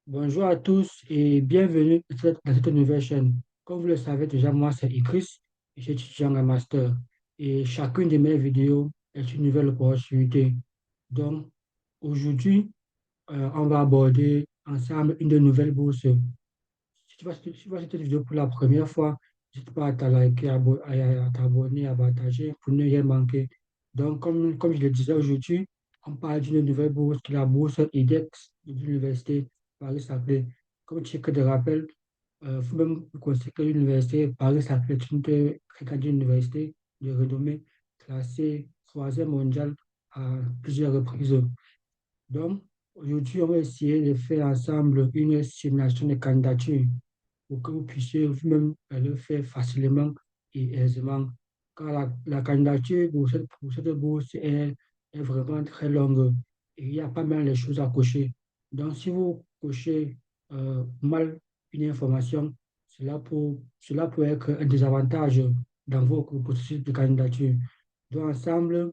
Bonjour à tous et bienvenue dans cette nouvelle chaîne. Comme vous le savez déjà, moi c'est Ikris et je suis étudiant en master. Et chacune de mes vidéos est une nouvelle opportunité. Donc aujourd'hui, on va aborder ensemble une de nouvelles bourses. Si tu vois cette vidéo pour la première fois, n'hésite pas à te liker, à t'abonner, à partager pour ne rien manquer. Donc comme je le disais aujourd'hui, on parle d'une nouvelle bourse qui est la bourse IDEX de l'Université Paris-Saclay. Comme titre de rappel, vous-même vous constatez que l'Université Paris-Saclay est une très grande université de renommée classée troisième mondiale à plusieurs reprises. Donc, aujourd'hui, on va essayer de faire ensemble une simulation de candidature pour que vous puissiez vous-même le faire facilement et aisément. Car la candidature pour cette bourse est vraiment très longue et il y a pas mal de choses à cocher. Donc, si vous cochez mal une information, cela peut être un désavantage dans vos processus de candidature. Donc, ensemble,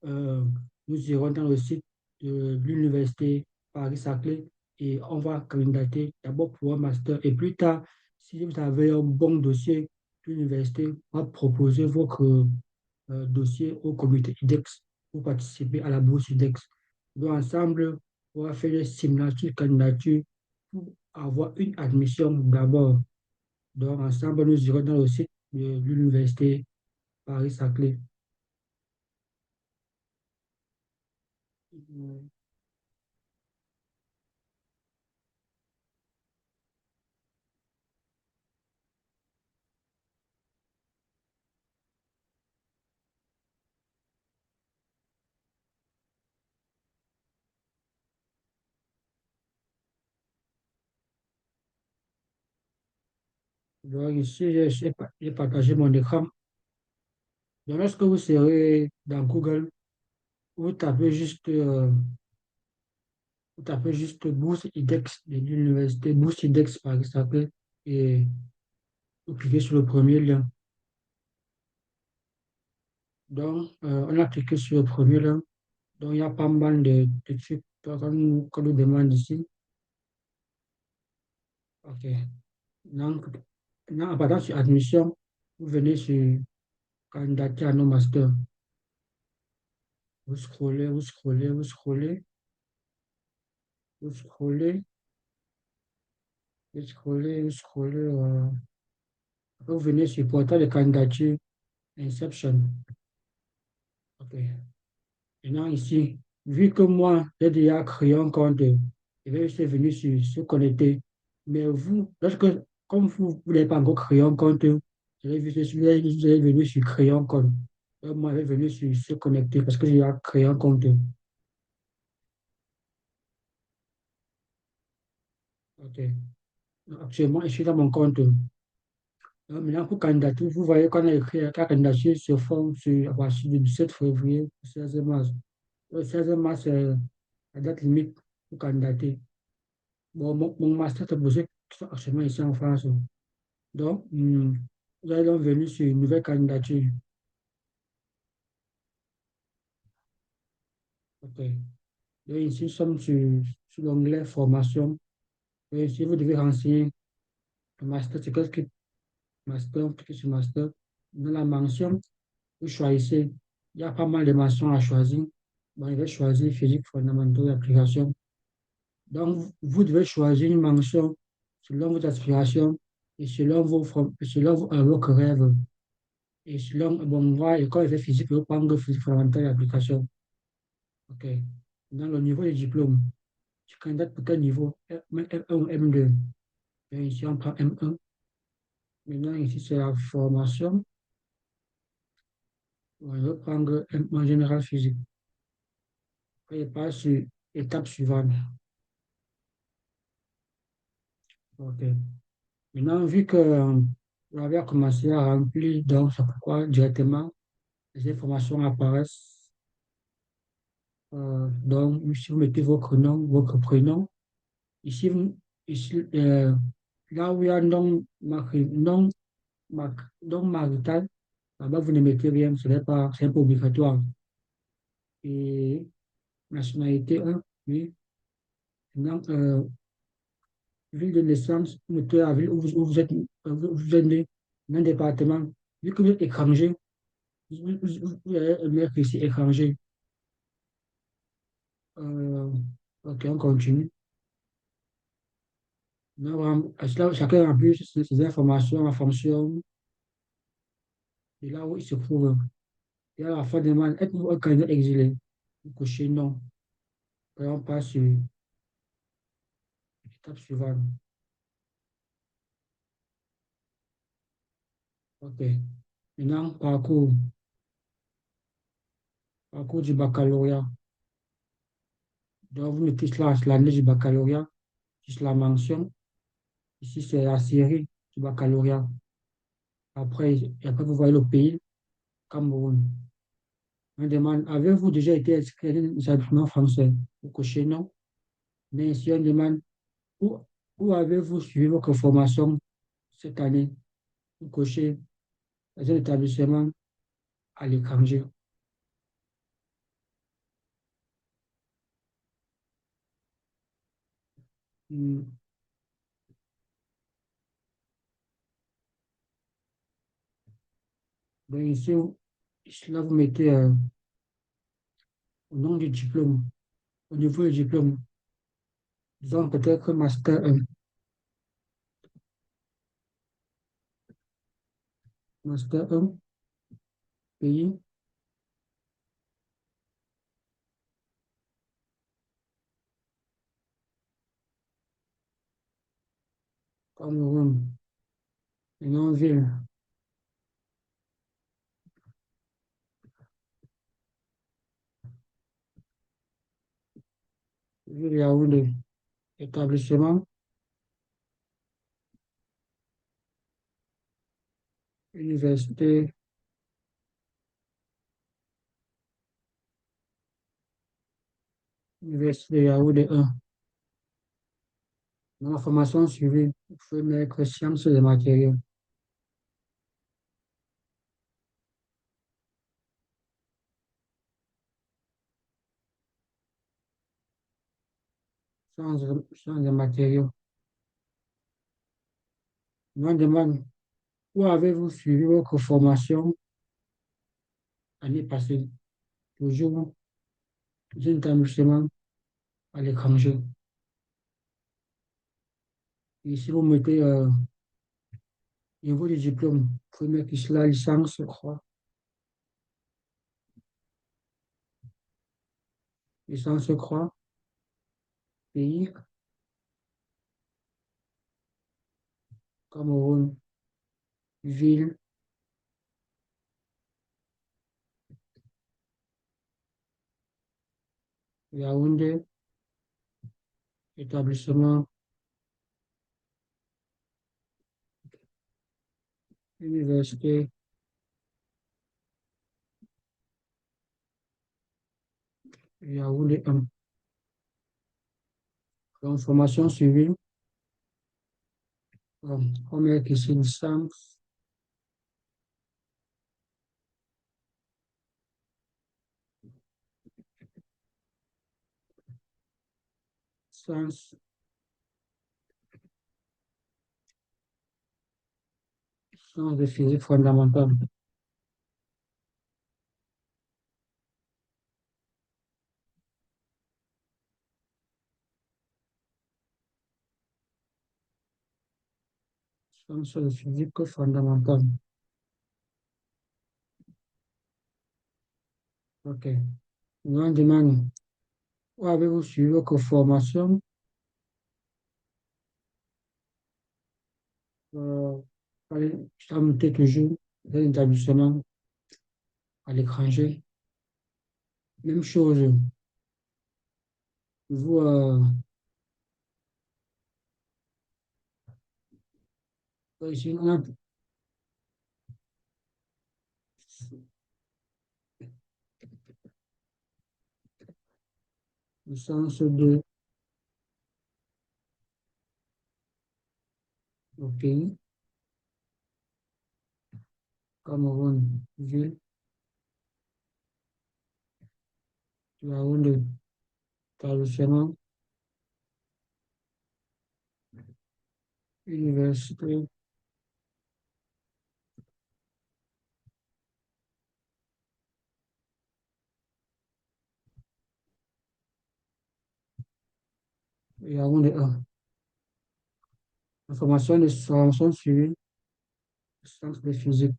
euh, nous irons dans le site de l'université Paris-Saclay et on va candidater d'abord pour un master. Et plus tard, si vous avez un bon dossier, l'université va proposer votre dossier au comité IDEX pour participer à la bourse IDEX. Donc, ensemble, on va faire une simulation de candidature pour avoir une admission d'abord. Donc, ensemble, nous irons dans le site de l'université Paris-Saclay. Donc ici, j'ai partagé mon écran. Donc lorsque vous serez dans Google, vous tapez juste, euh, vous tapez juste Bourse IDEX de l'université, Bourse IDEX par exemple, et vous cliquez sur le premier lien. Donc, on a cliqué sur le premier lien. Donc, il y a pas mal de trucs qu'on nous demande ici. OK. Donc, en partant sur admission, vous venez sur candidater à nos masters. Vous scrollez, vous scrollez, vous scrollez, vous scrollez. Scroller, scroller. Après, vous venez sur portail de candidature, Inception. OK. Maintenant, ici, vu que moi, j'ai déjà créé un compte, je vais juste venir sur se connecter. Mais vous, comme vous n'avez pas encore créé un compte, je vais venir sur créer un compte. Donc, moi, je vais venir sur se connecter parce que j'ai déjà créé un compte. OK. Donc, actuellement, je suis dans mon compte. Maintenant, pour candidature, vous voyez qu'on a écrit la candidature se forme à partir du 17 février au 16 mars. Le 16 mars, c'est la date limite pour candidater. Bon, mon master est posé actuellement ici en France. Donc, vous allez donc venir sur une nouvelle candidature. OK. Donc, ici, nous sommes sur l'onglet formation. Et ici, vous devez renseigner le master. C'est qu'est-ce que master? Vous cliquez sur master. Dans la mention, vous choisissez. Il y a pas mal de mentions à choisir. Bon, je vais choisir physique fondamentale d'application. Donc, vous devez choisir une mention selon vos aspirations et selon votre rêve. Et selon, bon, moi, école de physique, je vais prendre physique fondamentale d'application. OK. Dans le niveau de diplôme, tu candidates pour quel niveau? M1 ou M2. Et ici, on prend M1. Maintenant, ici, c'est la formation. On va prendre M1 général physique. Après, je passe sur étape suivante. OK. Maintenant, vu que vous avez commencé à remplir, donc c'est pourquoi directement les informations apparaissent. Donc, si vous mettez votre nom, votre prénom, ici, ici là où il y a non marital, là-bas, vous ne mettez rien, c'est pas obligatoire. Et nationalité 1, oui. Maintenant, ville de naissance, vous mettez la ville où vous êtes né, un département. Vu que vous êtes étranger, vous allez mettre ici étranger. Euh, ok, on continue. Là, chacun remplit ses informations en fonction de là où il se trouve. Et à la fin, demande, êtes-vous un candidat exilé? Vous cochez non. Et on passe sur l'étape suivante. Ok. Maintenant, parcours du baccalauréat. Donc, vous mettez là l'année du baccalauréat, juste la mention. Ici, c'est la série du baccalauréat. Après, vous voyez le pays, Cameroun. On demande, avez-vous déjà été inscrit à un établissement français? Vous cochez non. Mais ici, on demande, où, où avez-vous suivi votre formation cette année? Vous cochez dans un établissement à l'étranger. Hmm. Donc ici, là, vous mettez au nom du diplôme, au niveau du diplôme, disons peut-être Master 1, Master 1, pays, Cameroun, et non ville, ville Yaoundé, établissement, université, université Yaoundé 1. Dans la formation suivie, vous pouvez mettre sciences des matériaux, sciences des matériaux. On demande, où avez-vous suivi votre formation l'année passée? Toujours dans un établissement à l'étranger. Ici, vous mettez niveau du diplôme, vous pouvez mettre ici la licence, je crois. Licence, je crois. Pays, Cameroun. Ville, Yaoundé. Établissement, université, Yaoundé 1. Donc, formation suivie, on met ici science, science de physique fondamentale. Science de physique fondamentale. OK. Nous on demande, où avez-vous suivi votre formation? Euh, allez, je t'ai noté toujours dans un établissement à l'étranger. Même chose. Vous, ici, on a licence de au pays, Cameroun, ville, Yaoundé, établissement, Université Yaoundé 1. Formation suivie, sciences de physique.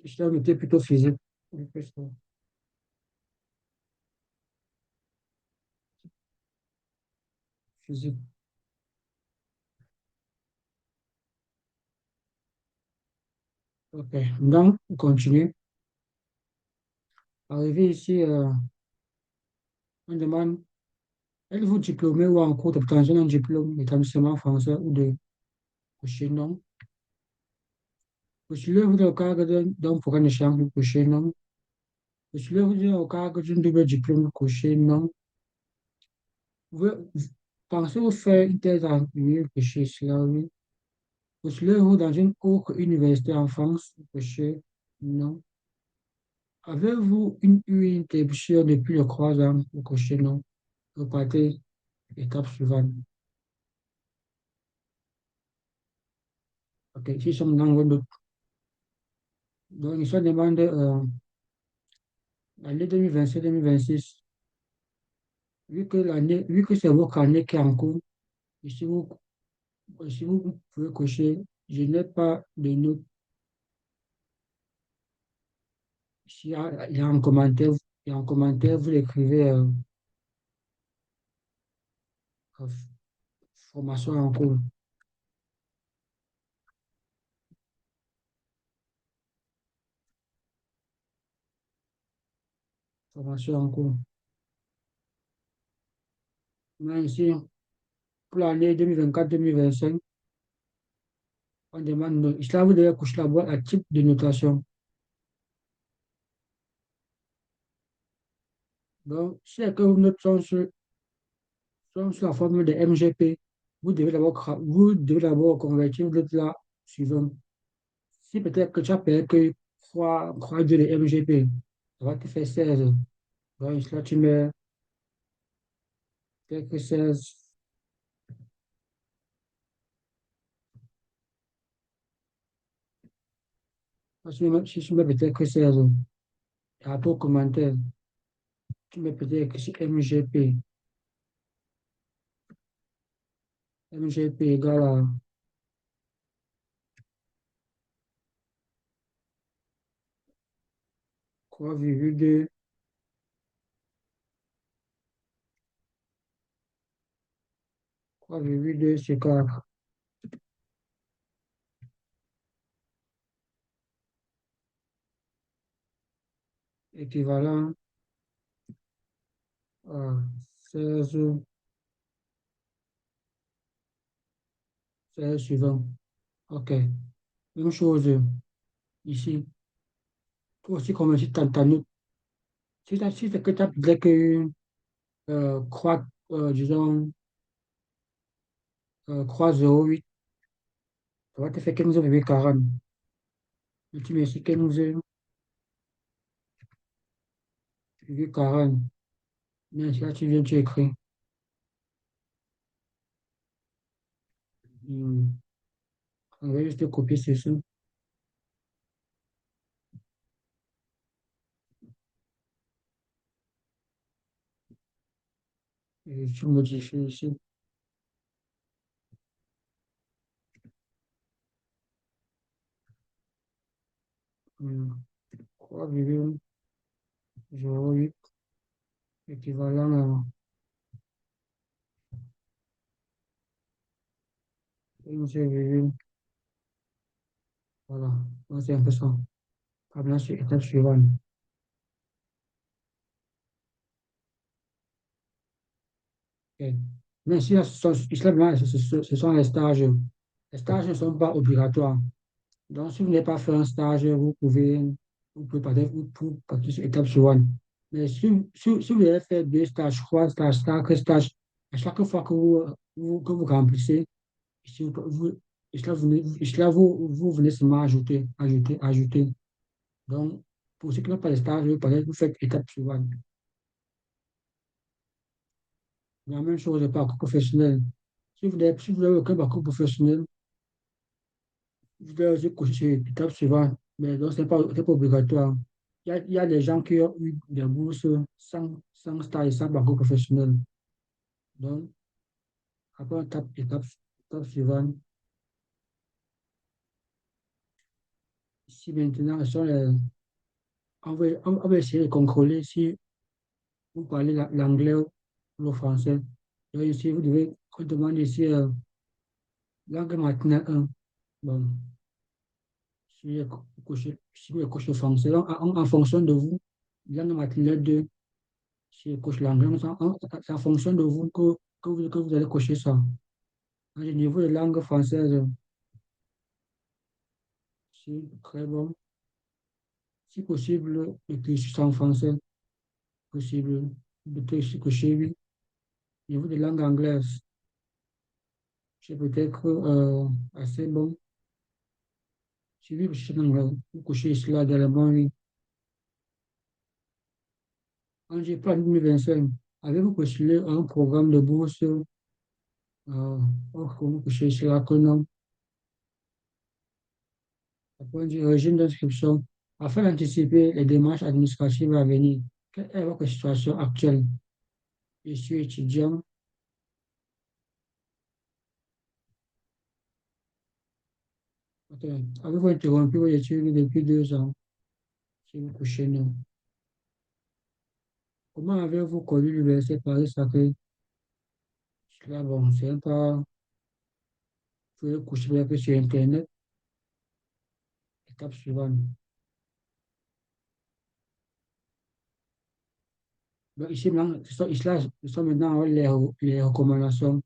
Je l'ai noté plutôt physique. Oui, plus, physique. Ok. Donc, on continue. Arrivé ici, on demande, êtes-vous diplômé ou en cours d'obtention d'un diplôme d'établissement français ou de coucher non? Postulez-vous dans le cadre d'un programme d'échange de coucher non? Postulez-vous dans le cadre d'un double diplôme de coucher non? Vous- Pensez-vous faire une thèse en milieu coucher cela oui? Postulez-vous dans une autre université en France? Coucher non? Avez-vous eu une interruption depuis le 3 ans? Coucher non? Repartez, étape suivante. Ok, ici, nous sommes dans le donc, il se demande l'année 2025-2026, vu que c'est votre année qui est en cours, ici ici vous pouvez cocher, je n'ai pas de notes. Ici, il y a un commentaire, vous l'écrivez euh, formation en cours, formation en cours. Mais ici, pour l'année 2024-2025, on demande, ici là, vous devez coucher la boîte à type de notation. Donc, si que vos notes sont sous la forme de MGP, vous devez d'abord convertir le là suivant. Si peut-être que tu as payé que 3 de MGP, ça va te faire 16. Donc là, tu mets peut-être que 16. Si tu mets peut-être que 16, et à ton commentaire, tu mets peut-être que c'est MGP. MGP égale à 3,2, 3,2 sur 4, équivalent à 16, 16 suivant. OK. Même chose ici. Toi aussi, comme si tu as note. Si c'est que tu as peut-être que croix, disons, croix 0,8, ça va te faire 15,40. Et tu mets ici 15,40. Mais là, tu viens, tu écris. On va juste copier ceci et tu modifies ici. Hum, 3,08 équivalent à 15, voilà. Donc, c'est un peu ça. Maintenant, sur étape suivante. Ok. Mais ici, là, ce sont les stages. Les stages ne sont pas obligatoires. Donc, si vous n'avez pas fait un stage, vous pouvez partir sur étape suivante. Mais si vous avez fait 2 stages, 3 stages, 4 stages, à chaque fois que vous remplissez, ici, Vous venez seulement ajouter. Donc, pour ceux qui n'ont pas de stage, vous faites étape suivante. La même chose, le parcours professionnel. Si vous n'avez aucun parcours professionnel, vous devez aussi cocher sur l'étape suivante. Mais donc, c'est pas obligatoire. Il y a des gens qui ont eu des bourses sans stage et sans parcours professionnel. Donc, après, étape suivante. Si maintenant, on va essayer de contrôler si vous parlez l'anglais ou le français. Donc, ici, vous devez demander ici langue matinale 1. Bon, si vous coachez le français, donc, en fonction de vous, langue matinale 2, si vous coachez l'anglais, c'est en fonction de vous que vous allez cocher ça. Au niveau de langue française, c'est très bon. Si possible, écrire en français, possible, cocher, oui. Au niveau de langue anglaise, c'est peut-être assez bon. Si oui, je vous couchez cela également, oui. Quand j'ai pas 2025, avez-vous postulé à un programme de bourse offre vous couchez cela que non? Après, du régime d'inscription, afin d'anticiper les démarches administratives à venir, quelle est votre situation actuelle? Je suis étudiant. Ok. Avez-vous interrompu vos études depuis 2 ans? Si vous couchez non. Comment avez-vous connu l'université Paris-Saclay? Là, bon, c'est pas. Vous pouvez coucher un peu sur Internet. Étape suivante. Donc, ici, maintenant, ce sont maintenant les recommandations.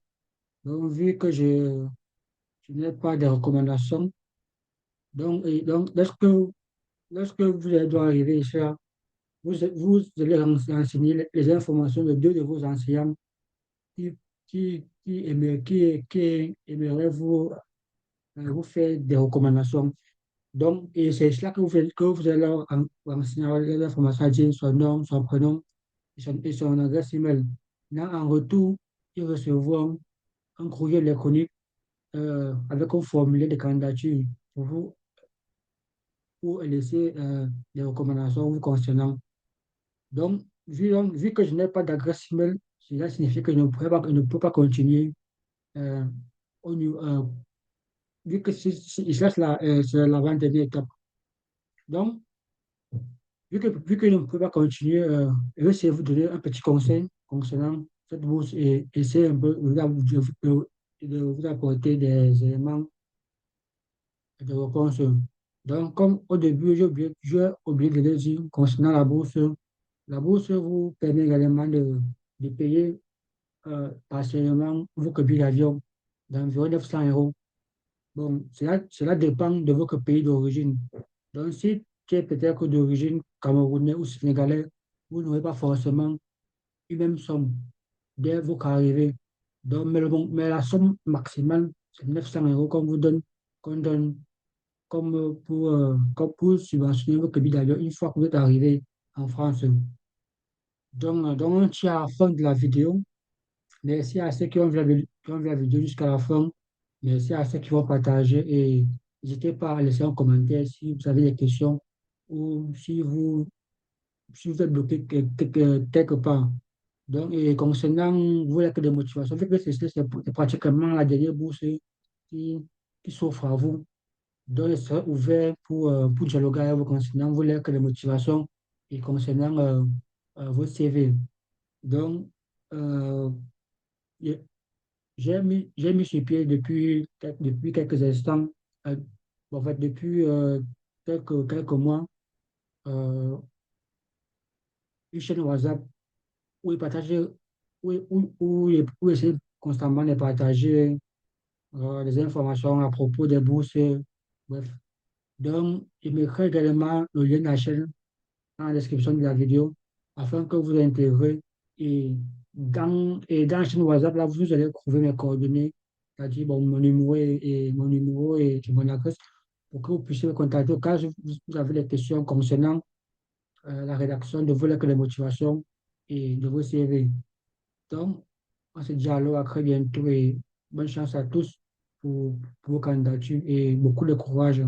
Donc, vu que je n'ai pas de recommandations, donc lorsque vous allez arriver ici, là, vous allez renseigner les informations de deux de vos enseignants qui, qui aimeraient vous faire des recommandations. Donc, et c'est cela que vous allez leur renseigner les informations, dire son nom, son prénom et son adresse email. Là, en retour, ils recevront un courrier électronique avec un formulaire de candidature pour vous pour laisser des recommandations vous concernant. Donc, vu que je n'ai pas d'adresse email, cela signifie que je ne peux pas continuer euh, vu que cela, c'est l'avant-dernière étape. Donc, vu que je ne peux pas continuer, je vais essayer de vous donner un petit conseil concernant cette bourse et essayer un peu de vous apporter des éléments de réponse. Donc, comme au début, j'ai oublié de le dire concernant la bourse vous permet également de payer partiellement votre billet d'avion d'environ 900 euros. Bon, cela dépend de votre pays d'origine. Donc, si tu es peut-être d'origine camerounaise ou sénégalais, vous n'aurez pas forcément une même somme dès votre arrivée. Donc, mais la somme maximale, c'est 900 euros qu'on donne comme pour subventionner votre billet d'avion une fois que vous êtes arrivé en France. Donc on tient à la fin de la vidéo. Merci à ceux qui ont vu la vidéo jusqu'à la fin. Merci à ceux qui vont partager et n'hésitez pas à laisser un commentaire si vous avez des questions ou si vous êtes bloqué quelque part. Donc, et concernant vos lettres de motivation, vu que c'est pratiquement la dernière bourse qui, qui s'offre à vous. Donc, il serait ouvert pour dialoguer avec vous concernant vos lettres de motivation et concernant vos CV. Donc, euh, j'ai j'ai mis sur pied depuis quelques instants, euh, en fait, depuis quelques mois, euh, une chaîne WhatsApp où il partage, où il essaie constamment de partager des informations à propos des bourses. Bref. Donc, il mettrai également le lien de la chaîne dans la description de la vidéo afin que vous intégrez. Et dans la chaîne WhatsApp, là, vous allez trouver mes coordonnées c'est-à-dire bon, mon numéro et mon adresse, pour que vous puissiez me contacter au cas où vous avez des questions concernant la rédaction de vos lettres de motivation et de vos CV. Donc, on se dit alors à très bientôt et bonne chance à tous pour vos candidatures et beaucoup de courage.